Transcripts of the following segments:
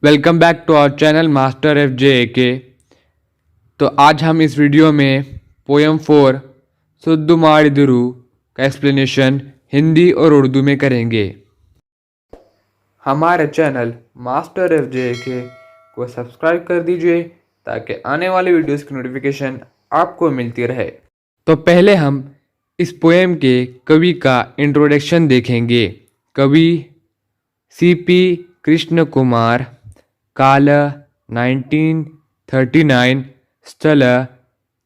Welcome back to our channel master F J A K. तो आज हम इस वीडियो में पोयम 4 सुद्दु माडिदुरु का एक्सप्लेनेशन हिंदी और उर्दू में करेंगे। हमारे channel master F J A के को सब्सक्राइब कर दीजिए ताकि आने वाली वीडियोस की नोटिफिकेशन आपको मिलती रहे। तो पहले हम इस पोएम के कवि का इंट्रोडक्शन देखेंगे। कवि सीपी कृष्ण कुमार, काल 1939, स्थल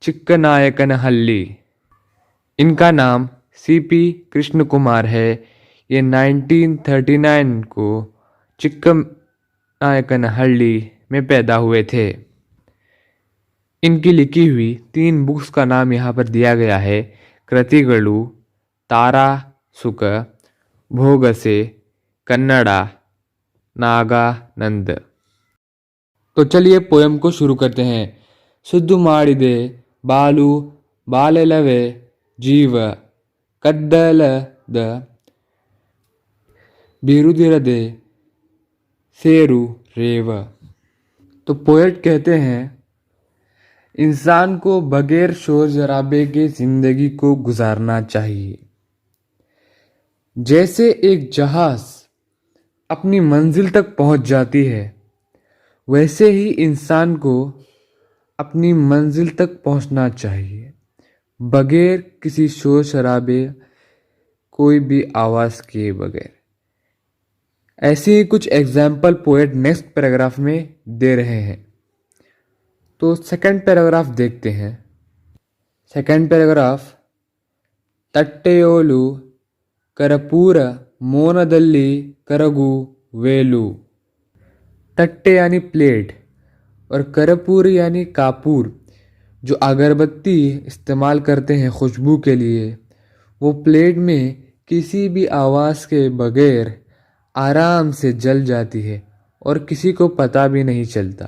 चिक्कनायकनहल्ली। इनका नाम सीपी कृष्ण कुमार है। ये 1939 को चिक्कनायकनहल्ली में पैदा हुए थे। इनकी लिखी हुई 3 बुक्स का नाम यहाँ पर दिया गया है। कृतिगळु, तारा सुख, भोगसे, कन्नड़ा, नागानंद। तो चलिए पोएम को शुरू करते हैं। सुद्दु माडिದೆ ಬಾಲು ಬಾಲೆಲವೆ ಜೀವ ಕದ್ದಲದ ಬಿರುದಿರದೆ ಸೇರು रेव। तो पोएट कहते हैं इंसान को बगैर शोर शराबे के जिंदगी को गुजारना चाहिए। जैसे एक जहाज अपनी मंजिल तक पहुंच जाती है, वैसे ही इंसान को अपनी मंजिल तक पहुंचना चाहिए बगैर किसी शोर शराबे, कोई भी आवाज़ किए बगैर। ऐसे ही कुछ एग्जाम्पल पोएट नेक्स्ट पैराग्राफ में दे रहे हैं। तो सेकंड पैराग्राफ देखते हैं। सेकंड पैराग्राफ, तट्टेयोलु करपूर मौनदल्ली करगु वेलु। तट्टे यानी प्लेट और करपूर यानी कापूर, जो अगरबत्ती इस्तेमाल करते हैं खुशबू के लिए, वो प्लेट में किसी भी आवाज़ के बगैर आराम से जल जाती है और किसी को पता भी नहीं चलता।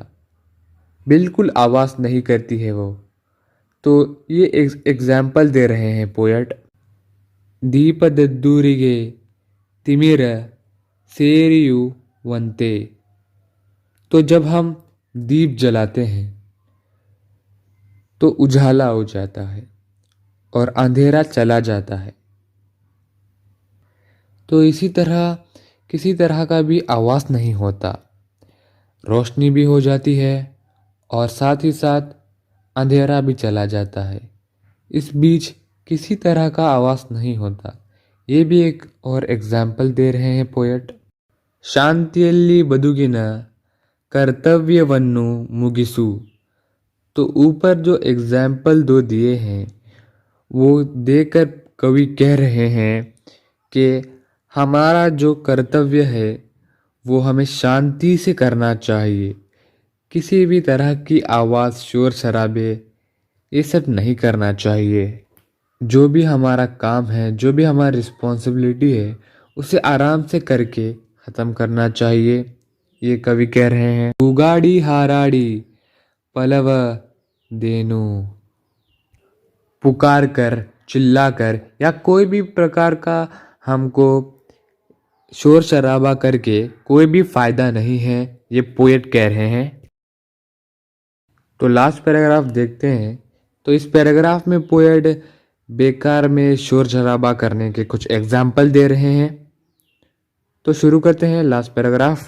बिल्कुल आवाज़ नहीं करती है वो। तो ये एग्जाम्पल दे रहे हैं पोएट। दीपदद्दूरिगे तिमिर ಸೇರಿಯು ವಂತೆ। तो जब हम दीप जलाते हैं तो उजाला हो जाता है और अंधेरा चला जाता है। तो इसी तरह किसी तरह का भी आवाज़ नहीं होता, रोशनी भी हो जाती है और साथ ही साथ अंधेरा भी चला जाता है। इस बीच किसी तरह का आवाज़ नहीं होता। ये भी एक और एग्जाम्पल दे रहे हैं पोएट। ಶಾಂತಿಯಲ್ಲಿ ಬದುಕಿನ कर्तव्यवन्नु मुगिसु। तो ऊपर जो एग्जाम्पल 2 दिए हैं वो देकर कवि कह रहे हैं कि हमारा जो कर्तव्य है वो हमें शांति से करना चाहिए। किसी भी तरह की आवाज़, शोर शराबे, ये सब नहीं करना चाहिए। जो भी हमारा काम है, जो भी हमारी रिस्पॉन्सिबिलिटी है, उसे आराम से करके ख़त्म करना चाहिए। ये कवि कह रहे हैं। उगाड़ी हाराड़ी पलव देनु। पुकार कर, चिल्ला कर या कोई भी प्रकार का हमको शोर शराबा करके कोई भी फ़ायदा नहीं है, ये पोएट कह रहे हैं। तो लास्ट पैराग्राफ देखते हैं। तो इस पैराग्राफ में पोएट बेकार में शोर शराबा करने के कुछ एग्जाम्पल दे रहे हैं। तो शुरू करते हैं लास्ट पैराग्राफ।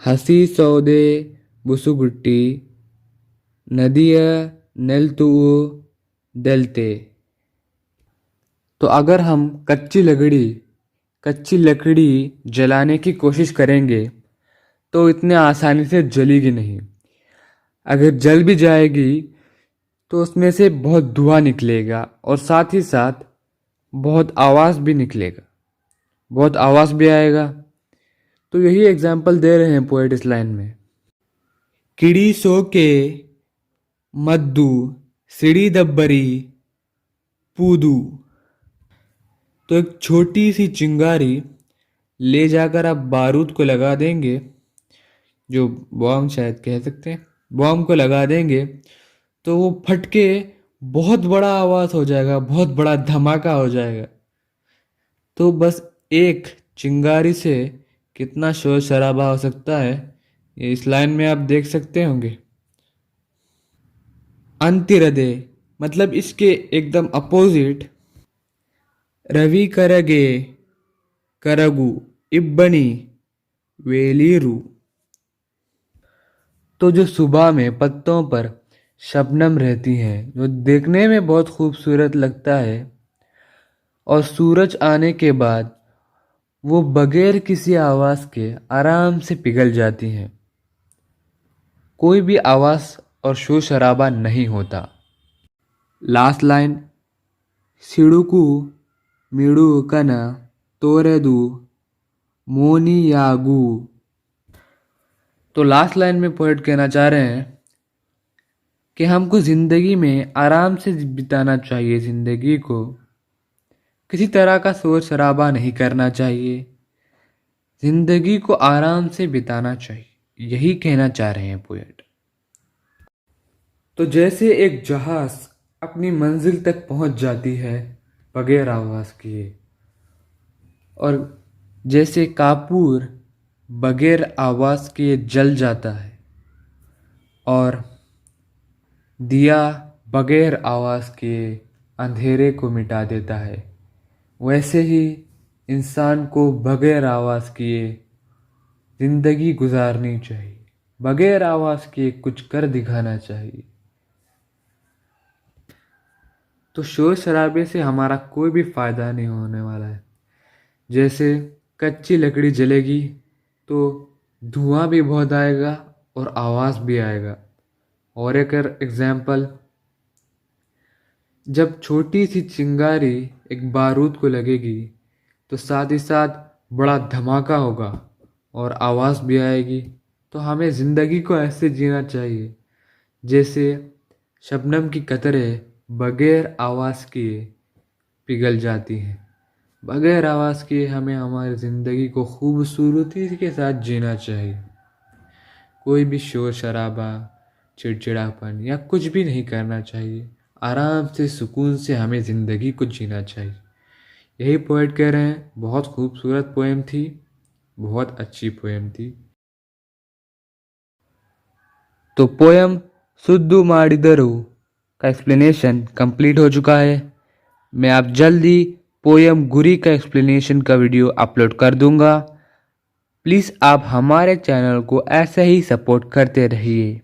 हसी सौदे बुसुगुट्टी नदिय नेल्तु दलते। तो अगर हम कच्ची लकड़ी जलाने की कोशिश करेंगे तो इतने आसानी से जलेगी नहीं। अगर जल भी जाएगी तो उसमें से बहुत धुआं निकलेगा और साथ ही साथ बहुत आवाज़ भी निकलेगा, बहुत आवाज़ भी आएगा। तो यही एग्जाम्पल दे रहे हैं पोएट इस लाइन में। किड़ी सो के मद्दू सिड़ी दब्बरी पूदू। तो एक छोटी सी चिंगारी ले जाकर आप बारूद को लगा देंगे, जो बॉम्ब शायद कह सकते हैं, बॉम्ब को लगा देंगे तो वो फट के बहुत बड़ा आवाज़ हो जाएगा, बहुत बड़ा धमाका हो जाएगा। तो बस एक चिंगारी से कितना शोर शराबा हो सकता है ये इस लाइन में आप देख सकते होंगे। अंतिरदे मतलब इसके एकदम अपोजिट रवि करगे करगु इब्बनी वेलीरू। तो जो सुबह में पत्तों पर शबनम रहती है जो देखने में बहुत खूबसूरत लगता है और सूरज आने के बाद वो बगैर किसी आवाज़ के आराम से पिघल जाती हैं। कोई भी आवाज़ और शोर शराबा नहीं होता। लास्ट लाइन सिडुकू मिडू कना तोरेदू मोनियागू। तो लास्ट लाइन में पोएट कहना चाह रहे हैं कि हमको ज़िंदगी में आराम से बिताना चाहिए। ज़िंदगी को किसी तरह का शोर शराबा नहीं करना चाहिए। ज़िंदगी को आराम से बिताना चाहिए, यही कहना चाह रहे हैं पोएट। तो जैसे एक जहाज़ अपनी मंजिल तक पहुंच जाती है बगैर आवाज़ किए, और जैसे कापूर बगैर आवाज़ किए जल जाता है और दिया बगैर आवाज़ किए अंधेरे को मिटा देता है, वैसे ही इंसान को बगैर आवाज़ किए ज़िंदगी गुजारनी चाहिए। बगैर आवाज़ किए कुछ कर दिखाना चाहिए। तो शोर शराबे से हमारा कोई भी फ़ायदा नहीं होने वाला है। जैसे कच्ची लकड़ी जलेगी तो धुआं भी बहुत आएगा और आवाज़ भी आएगा। और एक एग्जाम्पल, जब छोटी सी चिंगारी एक बारूद को लगेगी तो साथ ही साथ बड़ा धमाका होगा और आवाज़ भी आएगी। तो हमें ज़िंदगी को ऐसे जीना चाहिए जैसे शबनम की कतरें बगैर आवाज़ किए पिघल जाती हैं। बगैर आवाज़ किए हमें हमारी ज़िंदगी को खूबसूरती के साथ जीना चाहिए। कोई भी शोर शराबा, चिड़चिड़ापन या कुछ भी नहीं करना चाहिए। आराम से सुकून से हमें ज़िंदगी को जीना चाहिए। यही पोएट कह रहे हैं। बहुत खूबसूरत पोएम थी, बहुत अच्छी पोएम थी। तो पोएम सुद्दू माडिदरू का एक्सप्लेनेशन कंप्लीट हो चुका है। मैं आप जल्दी पोएम गुरी का एक्सप्लेनेशन का वीडियो अपलोड कर दूंगा। प्लीज़ आप हमारे चैनल को ऐसे ही सपोर्ट करते रहिए।